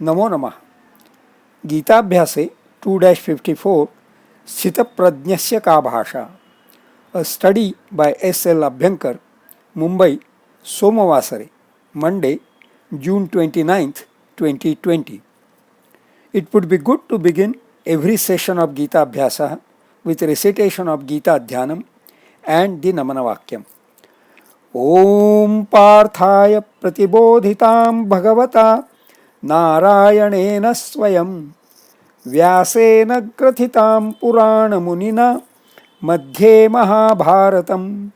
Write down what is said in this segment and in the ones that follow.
नमो नमः. गीताभ्यासे 2-54 स्थितप्रज्ञस्य का भाषा. A study by S.L. Abhyankar, Mumbai, Somavasare, Monday, June 29th, 2020. It would be good to begin every session of Gita Abhyasa with recitation of Gita Dhyanam and the Namana Vakyam. Om Parthaya Pratibodhitam Bhagavata नारायणेन स्वयं व्यासेन ग्रथितां पुराणमुनिना मध्ये महाभारतम्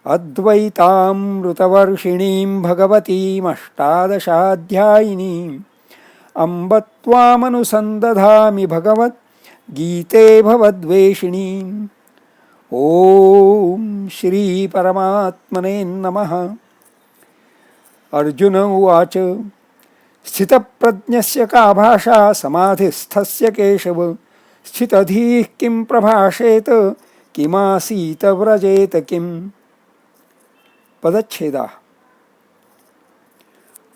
अद्वैतामृतवर्षिणीं भगवतीमष्टादशाध्यायिनीम् अम्ब त्वामनुसन्दधामि भगवद्गीते भवद्वेषिणीम्. ॐ श्रीपरमात्मने नमः. अर्जुन उवाच स्थितप्रज्ञस्य का भाषा समाधिस्थस्य केशव स्थितधीः किं प्रभाषेत किमासीत व्रजेत किम्. पदच्छेदाः.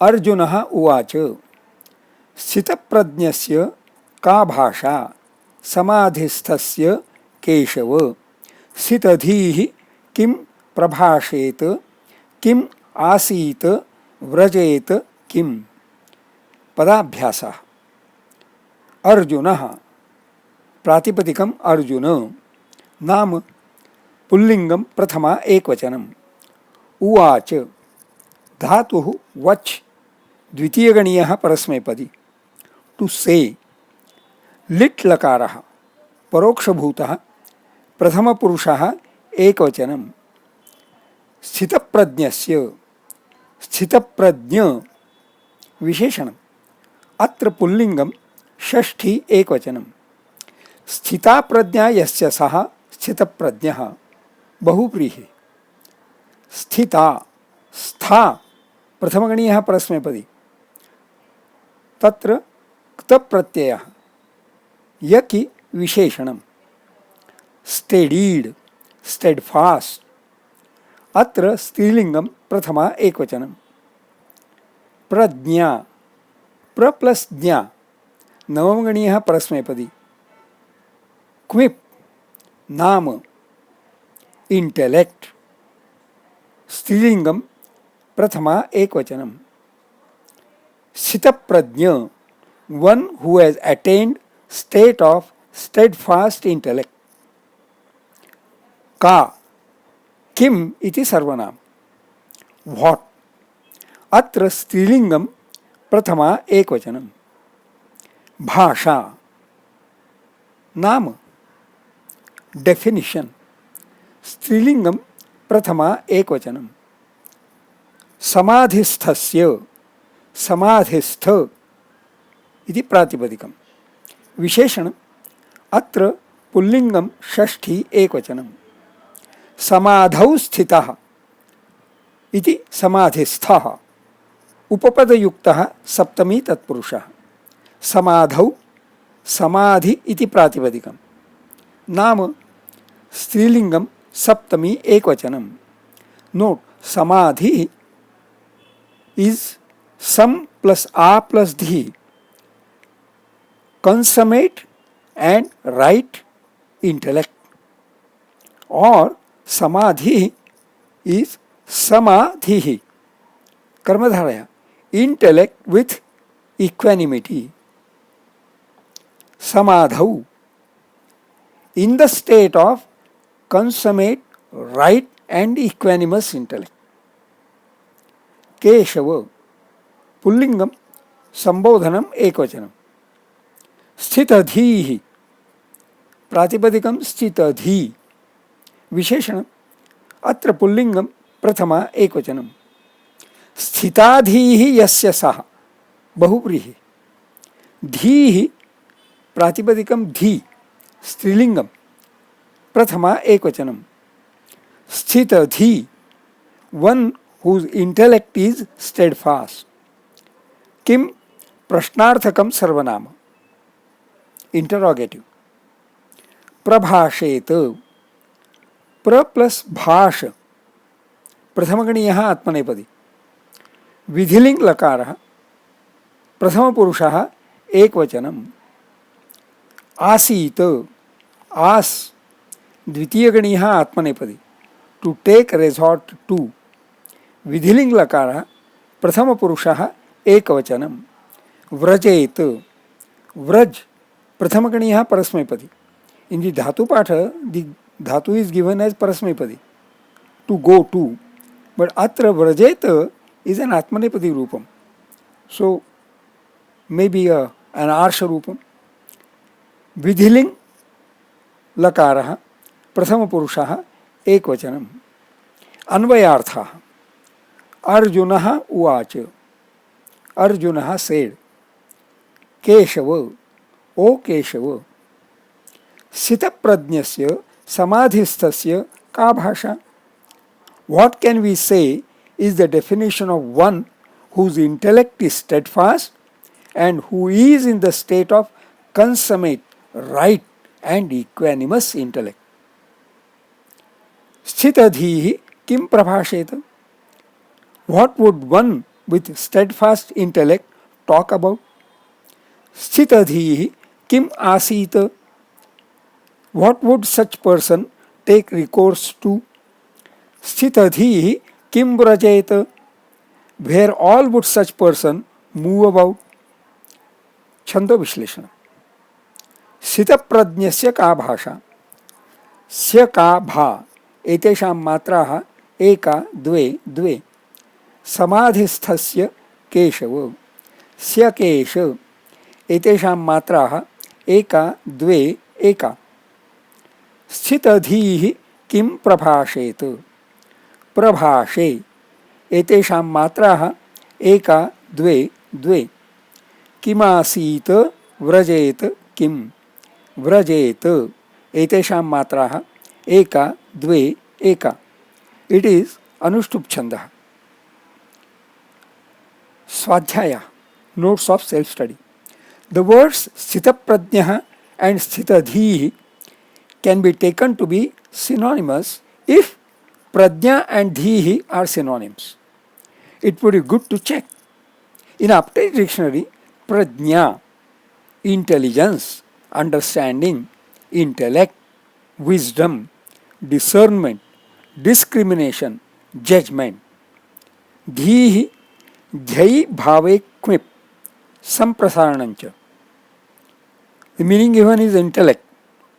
अर्जुनः उवाच स्थितप्रज्ञस्य का भाषा समाधिस्थस्य केशव स्थितधीः किं प्रभाषेत किम् आसीत व्रजेत किम्. पदाभ्यासः. अर्जुनः प्रातिपदिकम् अर्जुन नाम पुल्लिंगं प्रथमा एकवचनम्. उवाच धातुः वच् द्वितीयगणीयः परस्मैपदी. To say. लिट् लकारः परोक्षभूतः प्रथमपुरुषः एकवचनम्. स्थितप्रज्ञस्य स्थितप्रज्ञ विशेषणम्. अत्र पुल्लिंगं षष्ठी एकवचनम्. स्थिता प्रज्ञा यस्य सः स्थितप्रज्ञः बहुव्रीहि. स्थिता स्था प्रथमगणीयः परस्मैपदी. तत्र क्तप्रत्ययः यकि विशेषणम्. स्टेडीड स्टेडफास्ट. अत्र स्त्रीलिंगं प्रथमा एकवचनम्. प्रज्ञा प्र प्लस ज्ञा नवमगणीयः परस्मैपदी. क्विप नाम इंटेलेक्ट. स्त्रीलिंगं प्रथमा एकवचनम्. स्थितप्रज्ञ one who has attained state of steadfast intellect. का किम इति सर्वनाम. व्हाट. अत्र स्त्रीलिंगं प्रथमा एकवचनम्. भाषा नाम डेफिनिशन. स्त्रीलिंगं प्रथमा एकवचनम्. समाधिस्थस्य समाधिस्थ इति प्रातिपदिकम्. विशेषणम्. अत्र पुल्लिंगं षष्ठी एकवचनम्. समाधौ स्थितः इति समाधिस्थः. उपपदयुक्तः सप्तमी तत्पुरुषः. समाधौ समाधि इति प्रातिपदिकम्. नाम स्त्रीलिंगं सप्तमी एकवचनम्. Note samadhi is sam plus a plus dhi consummate and right intellect. और समाधि इज समाधि कर्मधारया intellect with equanimity. Samadhau in the state of consummate right and equanimous intellect. Keshava पुल्लिंगम संबोधनम एकवचनम. स्थितधीः प्रातिपदिकं स्थितधी. विशेषणम्. अत्र पुल्लिंगम प्रथमा एकवचनम्. स्थिताधीः यस्य सः बहुव्रीहि. धीः प्रातिपदिकं धी स्त्रीलिंगं प्रथमा एकवचनम्. स्थितधी one whose intellect is steadfast. किम प्रश्नार्थकं सर्वनाम इंटरोगेटिव. प्रभाषेत प्र प्लस भाष प्रथमगणीयः आत्मनेपदी, विधिलिंग लकारः प्रथमपुरुषः एकवचनम्, आसीत आस द्वितीयगणीयः आत्मनेपदी, टू टेक रेसॉर्ट टू, विधिलिंग लकारः प्रथमपुरुषः एकवचनम्, व्रजेत व्रज प्रथमगणीयः परस्मैपदी, in the dhatu patha the dhatu is given as parasmaipadi, to go to, but atra vrajeta is an atmanepadi rupam, so maybe an arsha rupam. Vidhiling lakarah prathama purushah ekvachanam, अन्वयार्थः, अर्जुनः उवाच, अर्जुनः said, केशव ओ केशव, स्थितप्रज्ञस्य समाधिस्थस्य का भाषा? What can we say is the definition of one whose intellect is steadfast and who is in the state of consummate, right and equanimous intellect. स्थितधीः Kim प्रभाषेत? What would one with steadfast intellect talk about? स्थितधीः किम आसीत? What would such person take recourse to? स्थितधीः Kim व्रजेत? Where all would such person move about? छंदो विश्लेषण. स्थितप्रज्ञस्य का भाषा? स्य का भा एतेषां मात्राः एका द्वे द्वे. समाधिस्थस्य केशव, स्य केश एतेषां मात्राः एका द्वे एका. स्थितधीः किं प्रभाषेत? प्रभाषे एतेषां मात्राः एका द्वे द्वे. किमासीत व्रजेत किं? व्रजेत एतेषां मात्राः एका द्वे एका. इट इज अनुष्टुप छंदः. स्वाध्याय, notes of self study. The words स्थितप्रज्ञः and स्थितधीः can be taken to be synonymous if prajna and dhihi are synonyms. It would be good to check. In Update Dictionary, prajna, intelligence, understanding, intellect, wisdom, discernment, discrimination, judgment. Dhihi, dhyai bhave quip, samprasaranancha. The meaning given is intellect,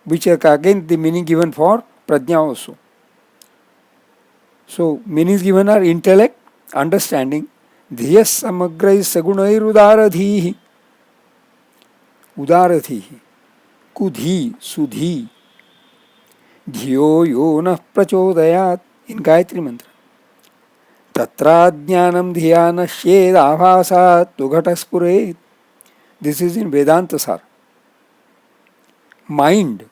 which is again the meaning given for prajna also. So meanings given are intellect, understanding, dhiyas samagrai sagunair udaradhihi, udaradhihi, kudhi, sudhi, dhiyo yo nah prachodayat in Gayatri mantra. Tatra jnanam dhiyana shed avasat tughataspure. This is in Vedanta Sar. Mind,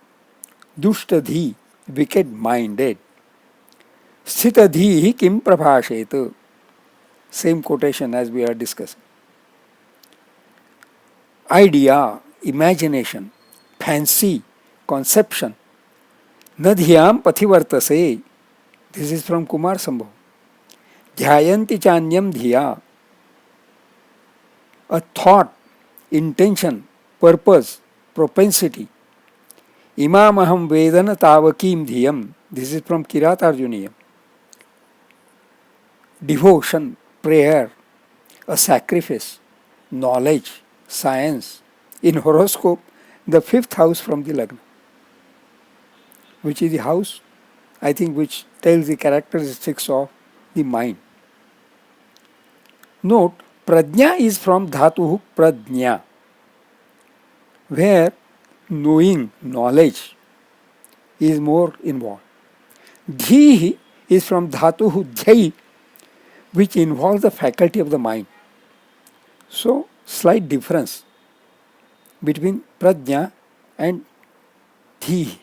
dushtadhi, wicked minded. Sthitadhi kim prabhashet. Same quotation as we are discussing. Idea, imagination, fancy, conception. Nadhyam pathivartase. This is from Kumar Sambhav. Dhyayanti chanyam dhiya. A thought, intention, purpose, propensity. Imamaham vedana tavakim dhiyam. This is from Kirat Arjuniyam. Devotion, prayer, a sacrifice, knowledge, science. In horoscope, the fifth house from the Lagna, which is the house, I think, which tells the characteristics of the mind. Note, prajna is from dhatu prajna, where knowing, knowledge is more involved. Dhihi is from dhatu dhyai, which involves the faculty of the mind. So, slight difference between prajna and dhihi.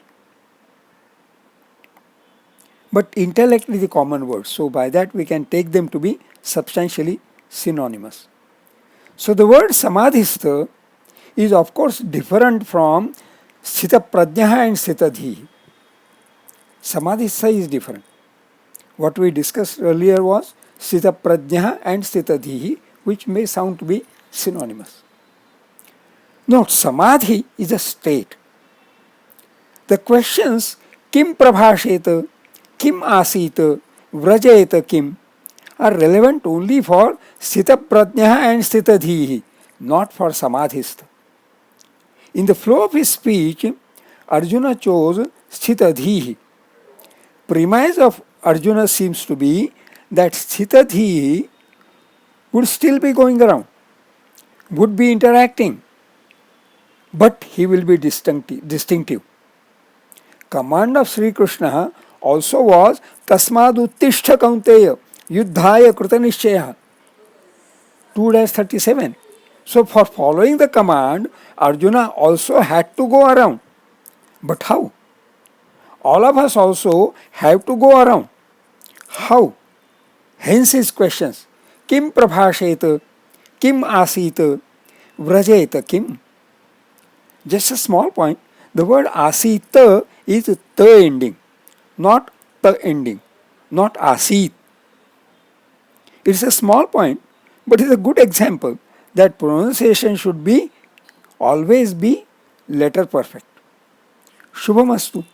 But intellect is the common word, so by that we can take them to be substantially synonymous. So the word samadhistha is of course different from sthita prajna and sthita dhihi. Samadhistha is different. What we discussed earlier was Sthita Prajna and Sthita Dhihi, which may sound to be synonymous. Note, Samadhi is a state. The questions Kim Prabhasheta, Kim Asita, Vrajeta Kim are relevant only for Sthita Prajna and Sthita Dhihi, not for Samadhistha. In the flow of his speech, Arjuna chose Sthita Dhihi. Premise of Arjuna seems to be that Sthita Dhihi would still be going around, would be interacting, but he will be distinctive. Command of Sri Krishna also was Tasmad Uttishta Kaunteya Yuddhaya Krutanishchaya 2-37. So for following the command, Arjuna also had to go around. But how? All of us also have to go around. How? Hence his questions. Kim prabhasheta? Kim asita? Vrajeta kim? Just a small point. The word asita is the ending, not the ending, not asit. It's a small point, but it's a good example that pronunciation should be always be letter perfect. Shubhamastu.